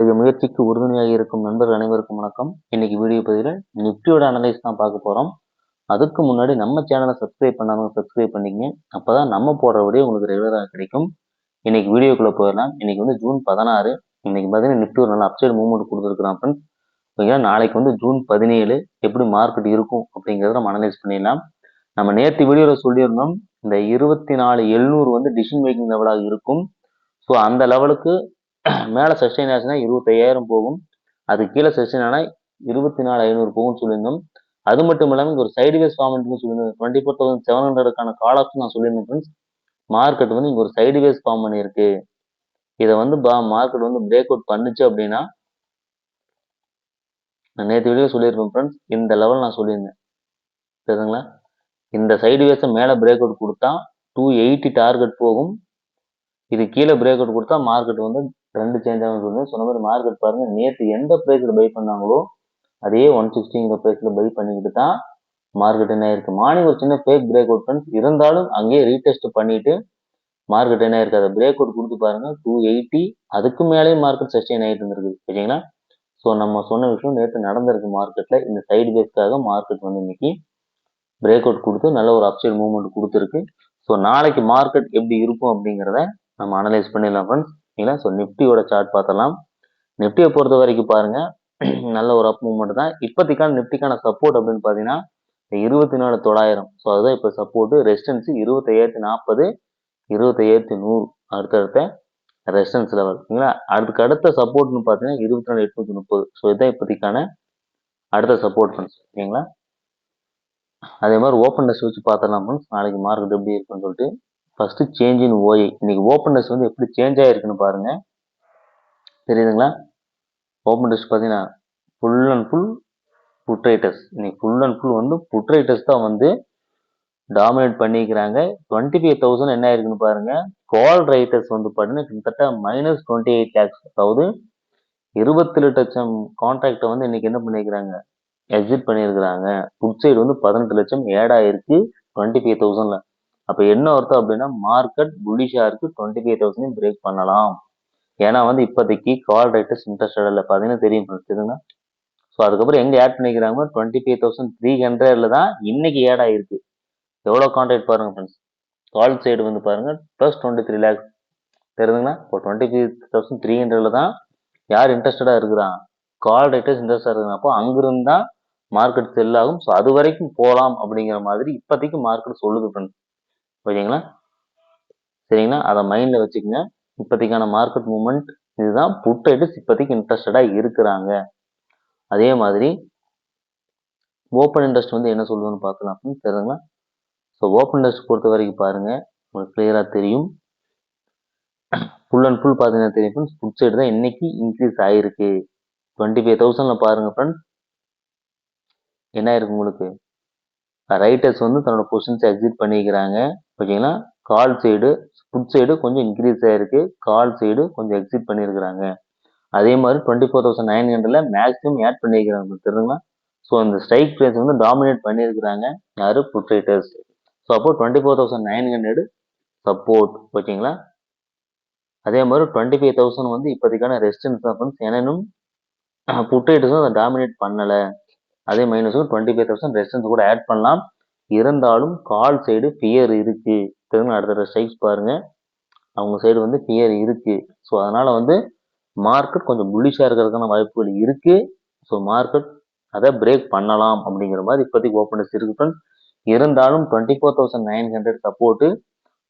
இத்தகைய முயற்சிக்கு உறுதுணையாக இருக்கும் நண்பர்கள் அனைவருக்கும் வணக்கம். இன்னைக்கு வீடியோ பதிவில் நிஃப்டியோட அனலைஸ் தான் பார்க்க போறோம். அதுக்கு முன்னாடி நம்ம சேனலை சப்ஸ்கிரைப் பண்ணாமல் சப்ஸ்கிரைப் பண்ணிக்கங்க. அப்பதான் நம்ம போடுற வீடியோ உங்களுக்கு ரெகுலராக கிடைக்கும். இன்னைக்கு வீடியோக்குள்ள போயிடலாம். இன்னைக்கு வந்து ஜூன் 16. இன்னைக்கு பார்த்தீங்கன்னா நிஃப்டி ஒரு நல்ல அப்சைட் மூவ்மெண்ட் கொடுத்துருக்குறான் ஃப்ரெண்ட்ஸ். ஓகே, நாளைக்கு வந்து ஜூன் 17 எப்படி மார்க்கெட் இருக்கும் அப்படிங்கிறத நம்ம அனலைஸ் பண்ணிடலாம். நம்ம நேற்று வீடியோவில் சொல்லியிருந்தோம், இந்த 24,700 வந்து டிசிஷன் மேக்கிங் லெவலாக இருக்கும். ஸோ அந்த லெவலுக்கு மேலே சஸ்டெயின் ஆச்சுன்னா 25,000 போகும். அது கீழே சஸ்டெயின் ஆனால் 24,500 போகும்னு சொல்லியிருந்தோம். அது மட்டும் இல்லாமல் இங்கே ஒரு சைடுவேஸ் ஃபார்மெண்ட்னு சொல்லியிருந்தோம். 24,700க்கான கால் ஆப்ஷன் நான் சொல்லியிருந்தேன் ஃப்ரெண்ட்ஸ். மார்க்கெட் வந்து இங்கே ஒரு சைடுவேஸ் ஃபார்ம் பண்ணியிருக்கு. இதை வந்து மார்க்கெட் வந்து பிரேக் அவுட் பண்ணுச்சு அப்படின்னா, நான் நேற்று வீடியோ சொல்லியிருப்பேன் ஃப்ரெண்ட்ஸ், இந்த லெவல் நான் சொல்லியிருந்தேன் சரிங்களா. இந்த சைடுவேஸை மேலே பிரேக் அவுட் கொடுத்தா 280 டார்கெட் போகும். இது கீழே பிரேக் அவுட் கொடுத்தா மார்க்கெட் வந்து ட்ரெண்ட் சேஞ்ச் ஆகும் சொல்லுங்க. சொன்ன மாதிரி மார்க்கெட் பாருங்க, நேற்று எந்த பிரைஸ்ல பை பண்ணாங்களோ அதே 160 பிரைஸ்ல பை பண்ணிக்கிட்டு தான் மார்க்கெட் என்ன இருக்கு. மார்னிங் ஒரு சின்ன ஃபேக் பிரேக் அவுட் ஃப்ரெண்ட்ஸ், இருந்தாலும் அங்கேயே ரீடெஸ்ட் பண்ணிட்டு மார்க்கெட் என்ன இருக்கு, அதை பிரேக் அவுட் கொடுத்து பாருங்க 280, அதுக்கு மேலேயும் மார்க்கெட் சஸ்டெயின் ஆகிட்டு இருந்திருக்கு சரிங்களா. ஸோ நம்ம சொன்ன விஷயம் நேற்று நடந்திருக்கு. மார்க்கெட்ல இந்த சைடு பேஸ்க்காக மார்க்கெட் வந்து இன்னைக்கு பிரேக் அவுட் கொடுத்து நல்ல ஒரு அப்சைட் மூவ்மெண்ட் கொடுத்துருக்கு. ஸோ நாளைக்கு மார்க்கெட் எப்படி இருக்கும் அப்படிங்கிறத நம்ம அனலைஸ் பண்ணிடலாம் ஃப்ரெண்ட்ஸ். இல்லைங்களா. ஸோ நிஃப்டியோட சார்ட் பார்த்தலாம். நிஃப்டியை பொறுத்த வரைக்கும் பாருங்க, நல்ல ஒரு அப் மூவ்மெண்ட் தான். இப்போதைக்கான நிஃப்டிக்கான சப்போர்ட் அப்படின்னு பார்த்தீங்கன்னா 24,900. ஸோ அதுதான் இப்போ சப்போர்ட். ரெசிஸ்டன்ஸ் 25,040, 25,100 அடுத்தடுத்த ரெசிஸ்டன்ஸ் லெவல் சரிங்களா. அதுக்கு அடுத்த சப்போர்ட்னு பார்த்தீங்கன்னா 24,830. ஸோ இதுதான் இப்போதைக்கான அடுத்த சப்போர்ட் ஃப்ரெண்ட்ஸ் ஓகேங்களா. அதே மாதிரி ஓப்பன் டெஸ்ட் வச்சு பார்த்துடலாம் ஃப்ரெண்ட்ஸ், நாளைக்கு மார்க்கெட் எப்படி இருக்குன்னு சொல்லிட்டு. First change in OI. இன்னைக்கு ஓப்பன் டெஸ்ட் வந்து எப்படி சேஞ்ச் ஆயிருக்குன்னு பாருங்க தெரியுதுங்களா. ஓப்பன் டெஸ்ட் பார்த்தீங்கன்னா full and full put writers. இன்னைக்கு ஃபுல் அண்ட் ஃபுல் வந்து புட் ரைட்டர்ஸ் தான் வந்து டாமினேட் பண்ணிக்கிறாங்க. 25,000 என்ன ஆயிருக்குன்னு பாருங்க. கால் ரைட்டர்ஸ் வந்து பார்த்தீங்கன்னா கிட்டத்தட்ட -28 lakhs, அதாவது 27 லட்சம் கான்ட்ராக்டை வந்து இன்னைக்கு என்ன பண்ணிக்கிறாங்க, எக்ஸிட் பண்ணியிருக்கிறாங்க. புட் சைடு வந்து 18 லட்சம் ஏட் ஆயிருக்கு 25,000ல. அப்ப என்ன அர்த்தம் அப்படின்னா மார்க்கெட் புல்லிஷா இருக்கு. 25,000 பிரேக் பண்ணலாம். ஏன்னா வந்து இப்போதைக்கு கால் ரைட்டர்ஸ் இன்ட்ரெஸ்டட் இல்லை பார்த்தீங்கன்னா தெரியும் தெரியுதுங்க. ஸோ அதுக்கப்புறம் எங்க ஆட் பண்ணிக்கிறாங்க 25,300ல தான் இன்னைக்கு ஏட் ஆயிருக்கு. எவ்வளோ கான்ட்ராக்ட் பாருங்க ஃப்ரெண்ட்ஸ். கால் சைடு வந்து பாருங்க +23 lakhs தெரியுதுங்களா. இப்போ 25,300ல தான் யார் இன்ட்ரெஸ்டடா இருக்கிறான், கால் ரைட்டர்ஸ் இன்ட்ரெஸ்டா இருக்கிறாங்க. அப்போ அங்கிருந்து தான் மார்க்கெட் செல் ஆகும். ஸோ அது வரைக்கும் போகலாம் அப்படிங்கிற மாதிரி இப்போதைக்கு மார்க்கெட் சொல்லுது ஃப்ரெண்ட்ஸ் ஓகேங்களா. சரிங்களா, அதை மைண்ட்ல வச்சுக்கோங்க. இப்போதைக்கான மார்க்கெட் மூவ்மெண்ட் இதுதான். புட் ரைட்டர்ஸ் இப்போதைக்கு இன்ட்ரெஸ்டடா இருக்கிறாங்க. அதே மாதிரி ஓப்பன் இன்ட்ரெஸ்ட் வந்து என்ன சொல்லுதுன்னு பார்க்கலாம் தெரியுதுங்களா. ஸோ ஓப்பன் இன்ட்ரெஸ்ட் பொறுத்த வரைக்கும் பாருங்க, உங்களுக்கு கிளியரா தெரியும். ஃபுல் அண்ட் ஃபுல் பார்த்தீங்கன்னா தெரியும் ஃப்ரெண்ட்ஸ், புட் சைடு தான் இன்னைக்கு இன்க்ரீஸ் ஆயிருக்கு. 25,000ல பாருங்க ஃப்ரெண்ட்ஸ், என்ன ஆயிருக்கு உங்களுக்கு, ரைட்டர்ஸ் வந்து தன்னோட பொசிஷன்ஸ் எக்ஸிட் பண்ணிக்கிறாங்க ஓகேங்களா. கால் சைடு புட் சைடு கொஞ்சம் இன்க்ரீஸ் ஆயிருக்கு, கால் சைடு கொஞ்சம் எக்ஸிட் பண்ணியிருக்கிறாங்க. அதே மாதிரி 24,900ல மேக்ஸிமம் ஆட் பண்ணியிருக்கிறாங்க தெரியுங்களா. ஸோ இந்த ஸ்ட்ரைக் ப்ரைஸ் வந்து டாமினேட் பண்ணியிருக்கிறாங்க யாரு, புட் ரைட்டர்ஸ். ஸோ அப்போ 24,900 சப்போர்ட் ஓகேங்களா. அதே மாதிரி 25,000 வந்து இப்போதைக்கான ரெசிஸ்டன்ஸ் தான் ஃப்ரெண்ட்ஸ். ஏன்னும் புட் ரைட்டர்ஸும் அதை டாமினேட் பண்ணலை. அதே மைனஸும் 25,000 ரெசிஸ்டன்ஸ் கூட ஆட் பண்ணலாம். இருந்தாலும் கால் சைடு ஃபியர் இருக்கு தெரியுங்களா. அடுத்த ஸ்ட்ரைக்ஸ் பாருங்க, அவங்க சைடு வந்து ஃபியர் இருக்கு. ஸோ அதனால வந்து மார்க்கெட் கொஞ்சம் புல்லிஷா இருக்கிறதுக்கான வாய்ப்புகள் இருக்கு. ஸோ மார்க்கெட் அதை பிரேக் பண்ணலாம் அப்படிங்கிற மாதிரி இப்போதைக்கு ஓப்பன் டெஸ்ட் இருக்கு ஃப்ரெண்ட்ஸ். இருந்தாலும் 24,900 சப்போர்ட்டு,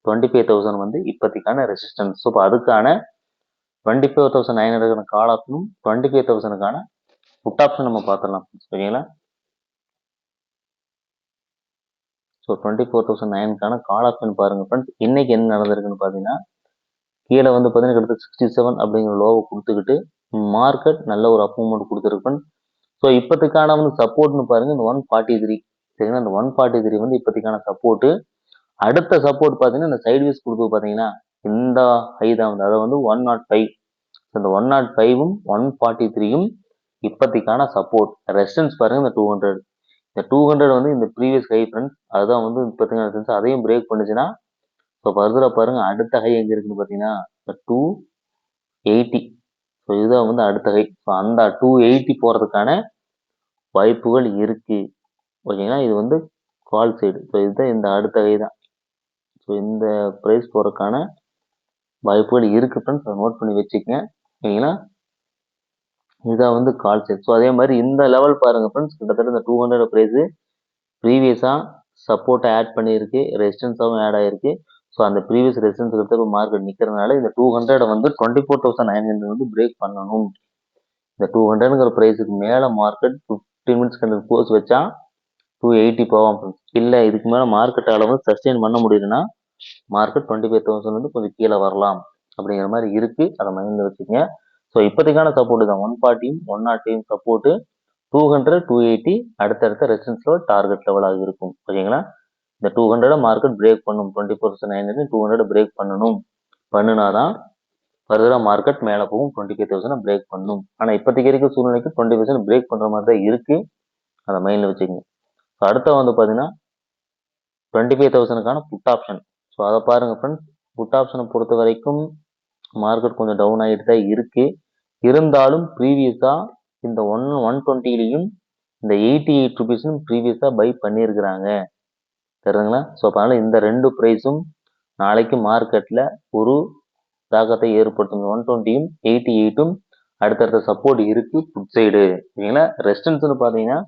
25,000 வந்து இப்போதைக்கான ரெசிஸ்டன்ஸ். ஸோ இப்போ அதுக்கான 24,900 கால் ஆப்ஷனும் 25,000க்கான புட் ஆப்ஷன் நம்ம பார்த்துடலாம் ஓகேங்களா. ஸோ 24,900க்கான கால் ஆப்ஷன் பாருங்க ஃப்ரெண்ட்ஸ். இன்னைக்கு என்ன நடந்திருக்குன்னு பார்த்தீங்கன்னா, கீழே வந்து பார்த்தீங்கன்னா கிட்டத்தட்ட 67 அப்படிங்கிற லோவை கொடுத்துக்கிட்டு மார்க்கெட் நல்ல ஒரு அப் மூவ்மெண்ட் கொடுத்துருக்கு. ஸோ இப்போதைக்கான வந்து சப்போர்ட்னு பாருங்க இந்த 143 சரிங்களா. இந்த 143 வந்து இப்போதைக்கான சப்போர்ட்டு. அடுத்த சப்போர்ட் பார்த்தீங்கன்னா இந்த சைட்வேஸ் கொடுத்து பார்த்தீங்கன்னா இந்த ஹை தான் வந்து, அதை வந்து 105. இந்த 105ம் 143யும் இப்போதைக்கான சப்போர்ட். ரெசிஸ்டன்ஸ் பாருங்க இந்த 200. இந்த 200 வந்து இந்த ப்ரீவியஸ் ஹை ஃப்ரெண்ட்ஸ், அதுதான் வந்து இப்போதைக்கான ரெசிஸ்டன்ஸ். அதையும் பிரேக் பண்ணுச்சுன்னா ஸோ ஃபர்தராக பாருங்க அடுத்த ஹை எங்க இருக்குன்னு பார்த்தீங்கன்னா 280. ஸோ இதுதான் வந்து அடுத்த ஹை. ஸோ அந்த 280 போகிறதுக்கான வாய்ப்புகள் இருக்கு. ஓகேங்களா, இது வந்து கால் சைடு. ஸோ இதுதான் இந்த அடுத்த ஹை தான். ஸோ இந்த ப்ரைஸ் போகிறதுக்கான வாய்ப்புகள் இருக்கு ஃப்ரெண்ட்ஸ். அதை நோட் பண்ணி வச்சுக்கங்க. ஓகேங்களா, இதுதான் வந்து கால் சைடு. ஸோ அதே மாதிரி இந்த லெவல் பாருங்க ஃப்ரெண்ட்ஸ், கிட்டத்தட்ட இந்த 200 ப்ரைஸு ப்ரீவியஸாக சப்போர்ட்டை ஆட் பண்ணியிருக்கு, ரெசிஸ்டன்ஸாகவும் ஆட் ஆகிருக்கு. ஸோ அந்த ப்ரீவியஸ் ரெசிஸ்டன்ஸ் கிட்ட இப்போ மார்க்கெட் நிற்கிறதுனால இந்த 200 வந்து 24,900 வந்து பிரேக் பண்ணணும். இந்த 200ங்கிற ப்ரைஸுக்கு மேலே மார்க்கெட் 15 மினிட்ஸ் கண்டில் க்ளோஸ் வச்சா 280 போவான் ஃப்ரெண்ட்ஸ். இல்லை இதுக்கு மேலே மார்க்கெட் அளவு சஸ்டெயின் பண்ண முடியுதுன்னா மார்க்கெட் 25,000 வந்து கொஞ்சம் கீழே வரலாம் அப்படிங்கிற மாதிரி இருக்குது. அதை மைண்டில் வச்சுக்கோங்க. ஸோ இப்போதைக்கான சப்போர்ட்டு தான் 140யும் 108யும் சப்போர்ட்டு, 200 280 அடுத்தடுத்த ரெசிஸ்டன்ஸில் டார்கெட் லெவலாக இருக்கும். ஓகேங்களா, இந்த 200 மார்க்கெட் பிரேக் பண்ணும். 24,900 200 பிரேக் பண்ணணும். பண்ணினாதான் ஃபர்தராக மார்க்கெட் மேலே போகும். 25,000 பிரேக் பண்ணும். ஆனால் இப்போதைக்கு இருக்க சூழ்நிலைக்கு 20% பிரேக் பண்ணுற மாதிரி தான் இருக்குது. அதை மைண்டில் வச்சுக்கோங்க. ஸோ அடுத்த வந்து பார்த்தீங்கன்னா 25,000க்கான புட் ஆப்ஷன். ஸோ அதை பாருங்கள் ஃப்ரெண்ட்ஸ். புட் ஆப்ஷனை பொறுத்த வரைக்கும் மார்க்கெட் கொஞ்சம் டவுன் ஆகிட்டு தான் இருக்குது. இருந்தாலும் ப்ரீவியஸாக இந்த 120லையும் இந்த 88 ருபீஸும் ப்ரீவியஸாக பை பண்ணியிருக்கிறாங்க. தெரியுதுங்களா. ஸோ அதனால் இந்த ரெண்டு ப்ரைஸும் நாளைக்கு மார்க்கெட்டில் ஒரு தாக்கத்தை ஏற்படுத்தும். 120யும் 88ம் அடுத்தடுத்த சப்போர்ட் இருக்குது புட் சைடு. ஓகேங்களா, ரெசிஸ்டன்ஸ்னு பார்த்தீங்கன்னா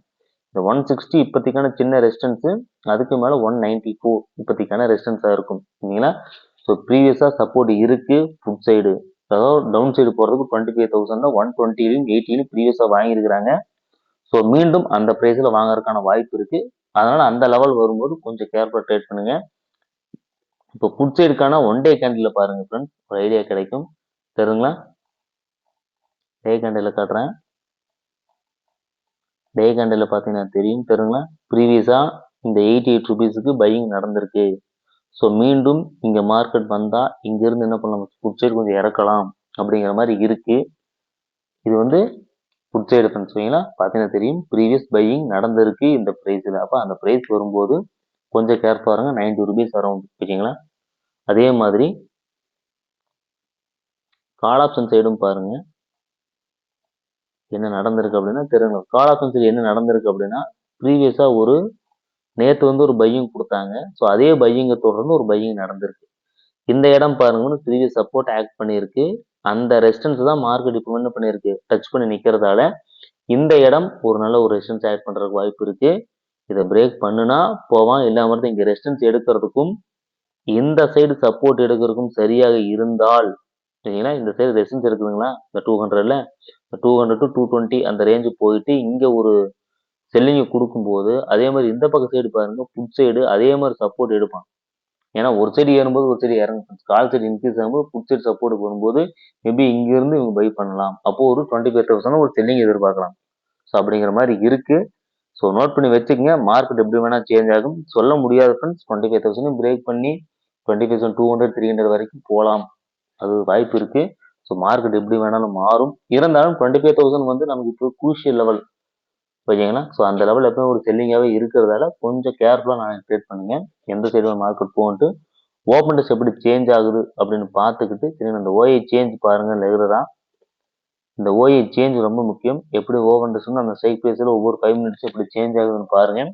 இந்த 160 இப்போதைக்கான சின்ன ரெசிஸ்டன்ஸு, அதுக்கு மேலே 194 இப்போதைக்கான ரெசிஸ்டன்ஸாக இருக்கும். ஓகேங்களா, ஸோ ப்ரீவியஸாக சப்போர்ட் இருக்குது புட் சைடு. அதாவது டவுன் சைடு போகிறதுக்கு 25,000 120லையும் 80லையும் ப்ரீவியஸாக வாங்கியிருக்கிறாங்க. ஸோ மீண்டும் அந்த ப்ரைஸில் வாங்குறதுக்கான வாய்ப்பு இருக்குது. அதனால் அந்த லெவல் வரும்போது கொஞ்சம் கேர்ஃபுல்லாக ட்ரேட் பண்ணுங்க. இப்போ புட் சைடுக்கான ஒன் டே கேண்டில் பாருங்க ஃப்ரெண்ட்ஸ், ஒரு ஐடியா கிடைக்கும். தெரியுங்களா, டே கேண்டில் காட்டுறேன். டே கேண்டில் பார்த்தீங்கன்னா தெரியும். தெரியுங்களா, ப்ரீவியஸாக இந்த 88 ருபீஸுக்கு பையிங் நடந்திருக்கு. ஸோ மீண்டும் இங்கே மார்க்கெட் வந்தால் இங்கேருந்து என்ன பண்ணலாம், புட் சைடு கொஞ்சம் இறக்கலாம் அப்படிங்கிற மாதிரி இருக்குது. இது வந்து புட் சைடு ஃப்ரெண்ட்ஸ். ஓகேங்களா, பார்த்தீங்கன்னா தெரியும் ப்ரீவியஸ் பையிங் நடந்திருக்கு இந்த ப்ரைஸில். அப்போ அந்த ப்ரைஸ் வரும்போது கொஞ்சம் கேர்ஃபுல்லாக இருங்க. 90 ருபீஸ் அரௌண்ட். ஓகேங்களா, அதே மாதிரி கால் ஆப்ஷன் சைடும் பாருங்க என்ன நடந்திருக்கு அப்படின்னா தெரியும். கால் ஆப்ஷன் சைடு என்ன நடந்திருக்கு அப்படின்னா ப்ரீவியஸாக ஒரு நேற்று வந்து ஒரு பையிங் கொடுத்தாங்க. ஸோ அதே பையிங்கை தொடர்ந்து ஒரு பையிங் நடந்திருக்கு. இந்த இடம் பாருங்கன்னு ப்ரீவியஸ் சப்போர்ட் ஆக்ட் பண்ணியிருக்கு. அந்த ரெசிஸ்டன்ஸ் தான் மார்க்கெட் இப்போ என்ன பண்ணியிருக்கு, டச் பண்ணி நிற்கிறதால இந்த இடம் ஒரு நல்ல ஒரு ரெசிஸ்டன்ஸ் ஆட் பண்ணுறதுக்கு வாய்ப்பு இருக்கு. இதை பிரேக் பண்ணுனா போவான். இல்லாமல் இங்கே ரெசிஸ்டன்ஸ் எடுக்கிறதுக்கும் இந்த சைடு சப்போர்ட் எடுக்கிறதுக்கும் சரியாக இருந்தால், சரிங்களா, இந்த சைடு ரெசிஸ்டன்ஸ் இருக்குதுங்களா இந்த 200ல 200 to 220 அந்த ரேஞ்சு போயிட்டு இங்கே ஒரு செல்லிங்கை கொடுக்கும்போது அதே மாதிரி இந்த பக்கம் சைடு பாருங்க புட் சைடு அதே மாதிரி சப்போர்ட் எடுப்பான். ஏன்னா ஒரு சைடு ஏறும்போது ஒரு சைடு இறங்கும். கால் சைடு இன்க்ரீஸ் ஆகும்போது புட் சைடு சப்போர்ட் வரும்போது மேபி இங்கிருந்து இவங்க பை பண்ணலாம். அப்போ ஒரு 25,000 ஒரு செல்லிங் எதிர்பார்க்கலாம். ஸோ அப்படிங்கிற மாதிரி இருக்கு. ஸோ நோட் பண்ணி வச்சுக்கோங்க. மார்க்கெட் எப்படி வேணா சேஞ்ச் ஆகும், சொல்ல முடியாது ஃப்ரெண்ட்ஸ். 25,000 பிரேக் பண்ணி 20,200 300 வரைக்கும் போகலாம், அது வாய்ப்பு இருக்கு. ஸோ மார்க்கெட் எப்படி வேணாலும் மாறும். இருந்தாலும் 25,000 வந்து நமக்கு இப்போ குரூஷியல் லெவல். ஓகேங்களா, ஸோ அந்த லெவல் எப்பவும் ஒரு செல்லிங்காகவே இருக்கிறதால கொஞ்சம் கேர்ஃபுல்லாக நான் ட்ரேட் பண்ணுங்க. எந்த சைடு மார்க்கெட் போகன்ட்டு ஓப்பன் டெஸ்ட் எப்படி சேஞ்ச் ஆகுது அப்படின்னு பார்த்துக்கிட்டு சரி அந்த ஓஐ சேஞ்ச் பாருங்க. ரெகுலராக இந்த ஓஐ சேஞ்ச் ரொம்ப முக்கியம். எப்படி ஓப்பன் டெஸ்ட்னு அந்த ஸ்ட்ரைக் ப்ரைஸில் ஒவ்வொரு 5 மினிட்ஸ் எப்படி சேஞ்ச் ஆகுதுன்னு பாருங்க.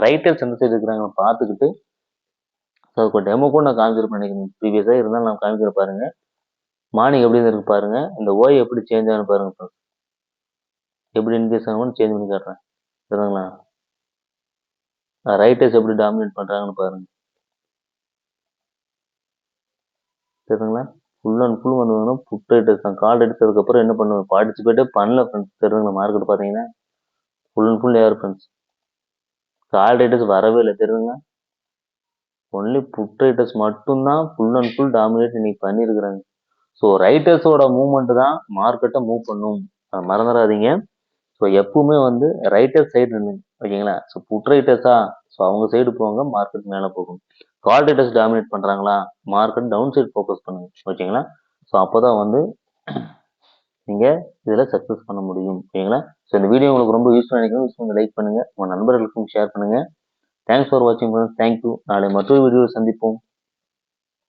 ரைட்டர்ஸ் எந்த சைடு இருக்கிறாங்கன்னு பார்த்துக்கிட்டு ஸோ இப்போ டெமோ கூட நான் காமிச்சிருப்பேன் நினைக்கிறேன் ப்ரீவியஸாக இருந்தாலும் நான் காமிக்கிற பாருங்க. மார்னிங் எப்படி இருக்கு பாருங்க. இந்த ஓஐ எப்படி சேஞ்ச் ஆகுன்னு பாருங்க. எப்படி இன்கேஸ் ஆகும்னு சேஞ்ச் பண்ணி காட்டுறேன். சரிங்களா, ரைட்டர்ஸ் எப்படி டாமினேட் பண்ணுறாங்கன்னு பாருங்க. சரிங்களா, ஃபுல் அண்ட் ஃபுல் வந்து புட் ரைட்டர்ஸ் தான். கால் எடுத்ததுக்கப்புறம் என்ன பண்ணுவேன், பார்ட்டிசிபேட்டே பண்ணல ஃப்ரெண்ட்ஸ். தெரியுங்களா, மார்க்கெட் பார்த்தீங்கன்னா full and full our friends. Call writers வரவே இல்லை. தெரியுங்களா, ஒன்லி புட் ரைட்டர்ஸ் மட்டும்தான் ஃபுல் அண்ட் ஃபுல் டாமினேட் இன்னைக்கு பண்ணியிருக்கிறாங்க. ஸோ ரைட்டர்ஸோட மூவ்மெண்ட் தான் மார்க்கெட்டை மூவ் பண்ணும், அதை மறந்துடாதீங்க. ஸோ எப்பவுமே வந்து ரைட்டர் சைடு நின்றுங்க. ஓகேங்களா, ஸோ புட் ரைட்டர்ஸா, ஸோ அவங்க சைடு போங்க, மார்க்கெட் மேலே போகும். கால் ரைட்டர்ஸ் டாமினேட் பண்ணுறாங்களா, மார்க்கெட் டவுன் சைடு ஃபோக்கஸ் பண்ணுங்க. ஓகேங்களா, ஸோ அப்போ தான் வந்து நீங்கள் இதில் சக்ஸஸ் பண்ண முடியும். ஓகேங்களா, ஸோ இந்த வீடியோ உங்களுக்கு ரொம்ப யூஸ்ஃபுல்லாக நினைக்கிறேன். யூஸ்ஃபுல் லைக் பண்ணுங்கள், உங்கள் நண்பர்களுக்கும் ஷேர் பண்ணுங்கள். தேங்க்ஸ் ஃபார் வாட்சிங் ஃப்ரெண்ட்ஸ். தேங்க்யூ. நாளை மற்றொரு வீடியோவில் சந்திப்போம்.